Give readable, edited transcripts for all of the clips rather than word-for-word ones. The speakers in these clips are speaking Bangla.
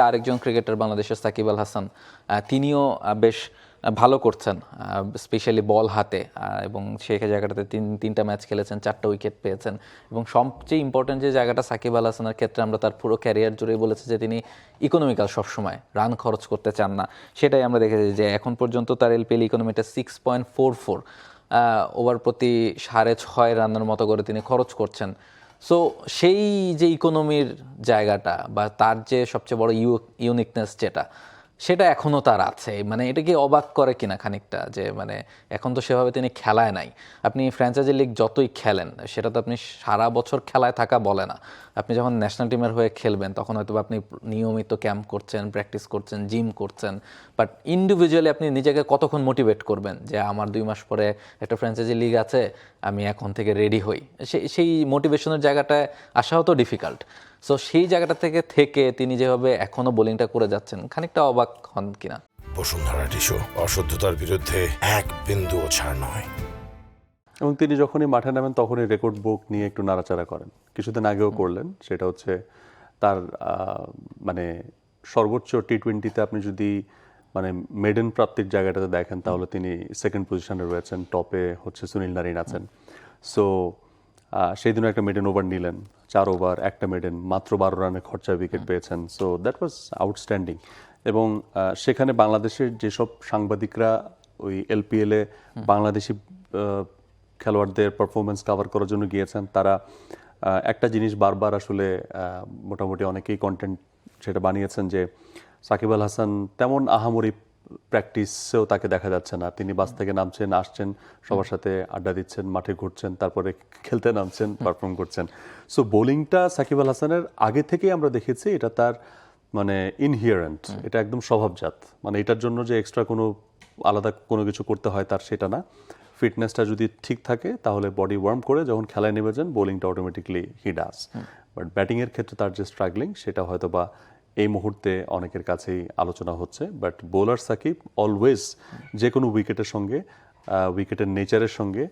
আরেকজন ক্রিকেটার বাংলাদেশের সাকিব আল হাসান, তিনিও বেশ ভালো করছেন, স্পেশালি বল হাতে, এবং সেই জায়গাটাতে তিনটা ম্যাচ খেলেছেন, 4টা উইকেট পেয়েছেন। এবং সবচেয়ে ইম্পর্টেন্ট যে জায়গাটা সাকিব আল হাসানের ক্ষেত্রে আমরা তার পুরো ক্যারিয়ার জুড়েই বলেছি যে তিনি ইকোনমিক্যাল, সবসময় রান খরচ করতে চান না। সেটাই আমরা দেখেছি যে এখন পর্যন্ত তার এলপিএল ইকোনমিটা 6.44 ওভার প্রতি 6.5 রানের মতো করে তিনি খরচ করছেন। সো সেই যে ইকোনমির জায়গাটা বা তার যে সবচেয়ে বড় ইউনিকনেস সেটা এখনও তার আছে। মানে এটা কি অবাক করে কিনা খানিকটা, যে মানে এখন তো সেভাবে তিনি খেলায় নাই। আপনি ফ্র্যাঞ্চাইজি লিগ যতই খেলেন, সেটা তো আপনি সারা বছর খেলায় থাকা বলে না। আপনি যখন ন্যাশনাল টিমের হয়ে খেলবেন তখন হয়তো আপনি নিয়মিত ক্যাম্প করছেন, প্র্যাকটিস করছেন, জিম করছেন, বাট ইন্ডিভিজুয়ালি আপনি নিজেকে কতক্ষণ মোটিভেট করবেন যে আমার 2 মাস পরে একটা ফ্র্যাঞ্চাইজি লিগ আছে, আমি এখন থেকে রেডি হই। সেই মোটিভেশনের জায়গাটায় আসাও তো ডিফিকাল্ট। সো সেই জায়গাটা থেকে তিনি যেভাবে এখনো বোলিংটা করে যাচ্ছেন, খানিকটা অবাক হন কিনা? বসুন্ধরা টিস্যু, অশুদ্ধতার বিরুদ্ধে এক বিন্দুও ছাড় নয়। এবং তিনি যখনই মাঠে নামেন তখনই রেকর্ড বুক নিয়ে একটু নাড়াচাড়া করেন। কিছুদিন আগেও করলেন। সেটা হচ্ছে তার মানে সর্বোচ্চ টি-20তে আপনি যদি মানে মেডেন প্রাপ্তির জায়গাটাতে দেখেন তাহলে তিনি সেকেন্ড পজিশনে রয়েছেন, টপে হচ্ছে সুনীল নারিন আছেন। সো সেই দিনও একটা মেডেন ওভার নিলেন, 4 ওভার 1টা মেডেন, মাত্র 12 রানের খরচায় উইকেট পেয়েছেন। So that was outstanding. এবং সেখানে বাংলাদেশের যেসব সাংবাদিকরা ওই এলপিএলে বাংলাদেশি খেলোয়াড়দের পারফরমেন্স কভার করার জন্য গিয়েছেন, তারা একটা জিনিস বারবার আসলে মোটামুটি অনেকেই কন্টেন্ট সেটা বানিয়েছেন যে সাকিব আল হাসান তেমন আহামরি প্র্যাকটিসেও তাকে দেখা যাচ্ছে না। তিনি বাস থেকে নামছেন, আসছেন, সবার সাথে আড্ডা দিচ্ছেন, মাঠে ঘুরছেন, তারপরে খেলতে নামছেন, পারফর্ম করছেন। সো বোলিংটা সাকিব আল হাসানের আগে থেকেই আমরা দেখেছি এটা তার মানে ইনহিয়ারেন্ট, এটা একদম স্বভাবজাত। মানে এটার জন্য যে এক্সট্রা কোনো আলাদা কোনো কিছু করতে হয় তার সেটা না। ফিটনেসটা যদি ঠিক থাকে তাহলে বডি ওয়ার্ম করে যখন খেলায় নেমে যান বোলিংটা অটোমেটিকলি হি ডাস। বাট ব্যাটিংয়ের ক্ষেত্রে তার যে স্ট্রাগলিং সেটা হয়তো বা এই মুহূর্তে অনেকের কাছেই আলোচনা হচ্ছে। বাট বোলার সাকিব অলওয়েজ যে কোনো উইকেটের সঙ্গে, উইকেটের নেচারের সঙ্গে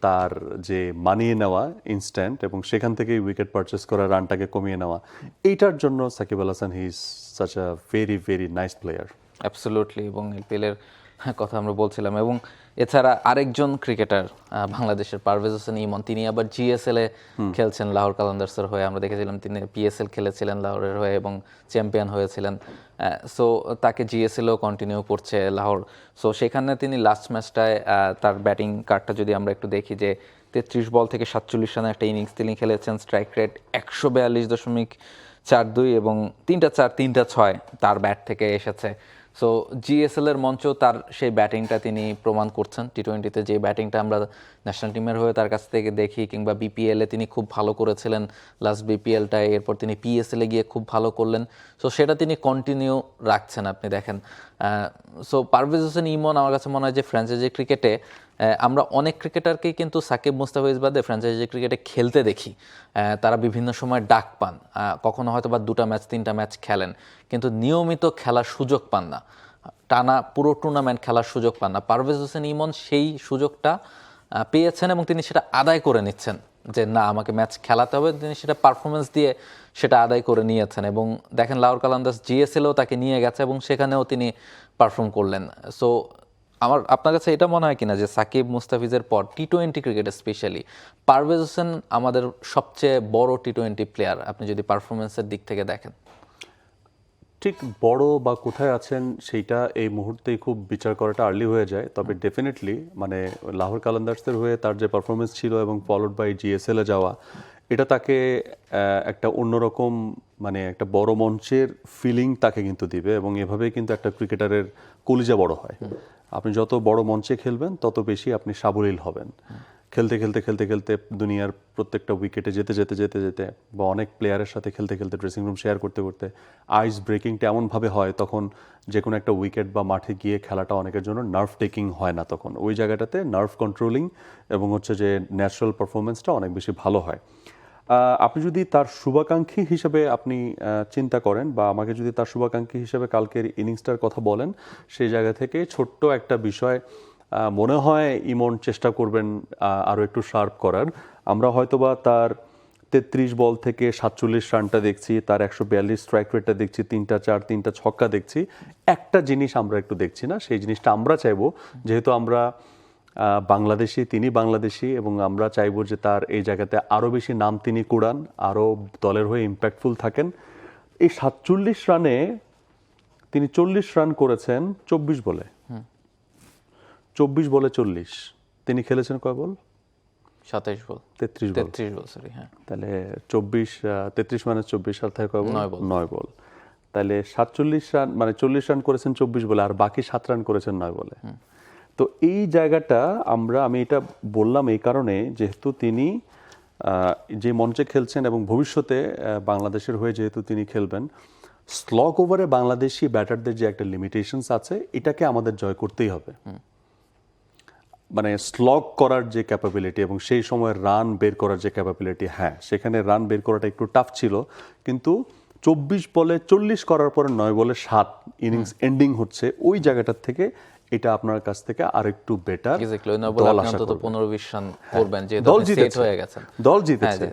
তার যে মানিয়ে নেওয়া ইনস্ট্যান্ট এবং সেখান থেকেই উইকেট পারচেস করা, রানটাকে কমিয়ে নেওয়া, এইটার জন্য Shakib Al Hasan he is such a very very nice player. Absolutely. এবং এলপিএলের কথা আমরা বলছিলাম, এবং এছাড়া আরেকজন ক্রিকেটার বাংলাদেশের পারভেজ হোসেন ইমন, তিনি আবার জিএসএল এ খেলছেন লাহোর কালান্দার্সের হয়ে। আমরা দেখেছিলাম তিনি পিএসএল খেলেছিলেন লাহোরের হয়ে এবং চ্যাম্পিয়ন হয়েছিলেন। সো তাকে জিএসএলও কন্টিনিউ করছে লাহোর। সো সেখানে তিনি লাস্ট ম্যাচটায় তার ব্যাটিং কার্ডটা যদি আমরা একটু দেখি, যে 33 বল থেকে 47 রানের একটা ইনিংস তিনি খেলেছেন, স্ট্রাইক রেট 142.42 এবং 3টা 4 3টা 6 তার ব্যাট থেকে এসেছে। সো জিএসএল এর মঞ্চ তার সেই ব্যাটিংটা তিনি প্রমাণ করছেন। টি-20তে যে ব্যাটিংটা আমরা ন্যাশনাল টিমের হয়ে তার কাছ থেকে দেখি, কিংবা বিপিএলে তিনি খুব ভালো করেছিলেন লাস্ট বিপিএলটায়, এরপর তিনি পিএসএলে গিয়ে খুব ভালো করলেন। সো সেটা তিনি কন্টিনিউ রাখছেন, আপনি দেখেন। সো পারভেজ হোসেন ইমন আমার কাছে মনে হয় যে ফ্র্যাঞ্চাইজি ক্রিকেটে আমরা অনেক ক্রিকেটারকেই কিন্তু সাকিব মুস্তাফিজ বাদে ফ্র্যাঞ্চাইজি ক্রিকেটে খেলতে দেখি। তারা বিভিন্ন সময় ডাক পান, কখনো হয়তো বা 2টা ম্যাচ 3টা ম্যাচ খেলেন, কিন্তু নিয়মিত খেলার সুযোগ পান না, টানা পুরো টুর্নামেন্ট খেলার সুযোগ পান না। পারভেজ হোসেন ইমন সেই সুযোগটা পেয়েছেন এবং তিনি সেটা আদায় করে নিচ্ছেন, যে না আমাকে ম্যাচ খেলাতে হবে, তিনি সেটা পারফরমেন্স দিয়ে সেটা আদায় করে নিয়েছেন। এবং দেখেন লাহোর কালান্দার্স জিএসএলও তাকে নিয়ে গেছে এবং সেখানেও তিনি পারফর্ম করলেন। সো আপনার কাছে এটা মনে হয় কিনা যে সাকিব মুস্তাফিজের পর টি-20 ক্রিকেটে স্পেশালি পারভেজ হোসেন আমাদের সবচেয়ে বড় টি-20 প্লেয়ার, আপনি যদি পারফরমেন্সের দিক থেকে দেখেন? ঠিক বড় বা কোথায় আছেন সেইটা এই মুহূর্তেই খুব বিচার করাটা আর্লি হয়ে যায়। তবে ডেফিনেটলি মানে লাহোর কালান্দার্সের হয়ে তার যে পারফরমেন্স ছিল এবং ফলোড বাই জিএসএলে যাওয়া, এটা তাকে একটা অন্যরকম মানে একটা বড় মঞ্চের ফিলিং তাকে কিন্তু দিবে। এবং এভাবেই কিন্তু একটা ক্রিকেটারের কলিজা বড় হয়। আপনি যত বড় মঞ্চে খেলবেন তত বেশি আপনি সাবলীল হবেন। খেলতে খেলতে খেলতে খেলতে দুনিয়ার প্রত্যেকটা উইকেটে যেতে যেতে যেতে যেতে বা অনেক প্লেয়ারের সাথে খেলতে খেলতে ড্রেসিং রুম শেয়ার করতে করতে আইস ব্রেকিংটা এমনভাবে হয় তখন যে কোনো একটা উইকেট বা মাঠে গিয়ে খেলাটা অনেকের জন্য নার্ভ টেকিং হয় না। তখন ওই জায়গাটাতে নার্ভ কন্ট্রোলিং এবং হচ্ছে যে ন্যাচারাল পারফরমেন্সটা অনেক বেশি ভালো হয়। আপনি যদি তার শুভাকাঙ্ক্ষী হিসেবে আপনি চিন্তা করেন বা আমাকে যদি তার শুভাকাঙ্ক্ষী হিসেবে কালকের ইনিংসটার কথা বলেন, সেই জায়গা থেকে ছোট্ট একটা বিষয় মনে হয় ইমন চেষ্টা করবেন আরও একটু শার্প করার। আমরা হয়তোবা তার 33 বল থেকে 47 রানটা দেখছি, তার 142 স্ট্রাইক রেটটা দেখছি, 3টা 4 3টা ছক্কা দেখছি। একটা জিনিস আমরা একটু দেখছি না, সেই জিনিসটা আমরা চাইবো, যেহেতু আমরা বাংলাদেশি, তিনি বাংলাদেশি, এবং আমরা চাইবো যে তার এই জায়গাতে আরও বেশি নাম তিনি কুড়ান, আরও দলের হয়ে ইম্প্যাক্টফুল থাকেন। এই 47 রানে তিনি 40 রান করেছেন 24 বলে, 24 বলে 40। তিনি খেলেছেন কয় বল? 27 বল, 33 বল। 33 বল, সরি, হ্যাঁ। তাহলে 33 মানে 24 সাল থেকে কয় বল? 9 বল। 9 বল। তাহলে 47 রান মানে 40 রান করেছেন 24 বলে, আর বাকি 7 রান করেছেন 9 বলে। তো এই জায়গাটা আমি এটা বললাম এই কারণে, যেহেতু তিনি যে মঞ্চে খেলছেন এবং ভবিষ্যতে বাংলাদেশের হয়ে যেহেতু তিনি খেলবেন, স্লগ ওভারে বাংলাদেশি ব্যাটারদের যে একটা লিমিটেশনস আছে, এটাকে আমাদের জয় করতেই হবে। মানে স্লগ করার যে ক্যাপাবিলিটি এবং সেই সময় রান বের করার যে ক্যাপাবিলিটি, হ্যাঁ সেখানে রান বের করাটা একটু টাফ ছিল, কিন্তু 24 বলে 40 করার পরে 9 বলে 7 ইনিংস এন্ডিং হচ্ছে, ওই জায়গাটার থেকে এটা আপনার কাছ থেকে আরেকটু বেটার এক্স্যাক্টলি, ওই 9 বলে আপনি অন্তত 15-20 রান করবেন, যে দল সেট জিতেছে, হয়ে গেছেন। দল জিতেছে,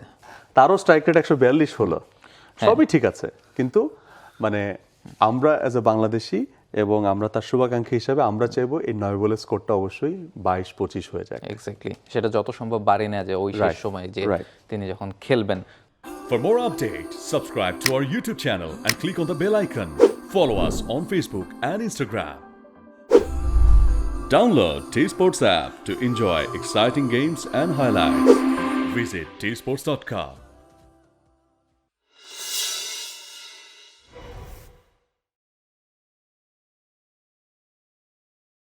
তারও স্ট্রাইক রেট 142 হলো, সবই ঠিক আছে, কিন্তু মানে আমরা অ্যাজ এ বাংলাদেশি এবং আমরা তার শুভাকাঙ্ক্ষী হিসাবে আমরা চাইবো এই 9 বলের স্কোরটা অবশ্যই 22-25 হয়ে যায়। এক্স্যাক্টলি, সেটা যত সম্ভব বাড়িয়ে নেওয়া যায় ওই শেষ Right, সময় যে right. তিনি যখন খেলবেন। For more updates, subscribe to our YouTube channel and click on the bell icon. Follow us on Facebook and Instagram. Download T-Sports app to enjoy exciting games and highlights. Visit tsports.com.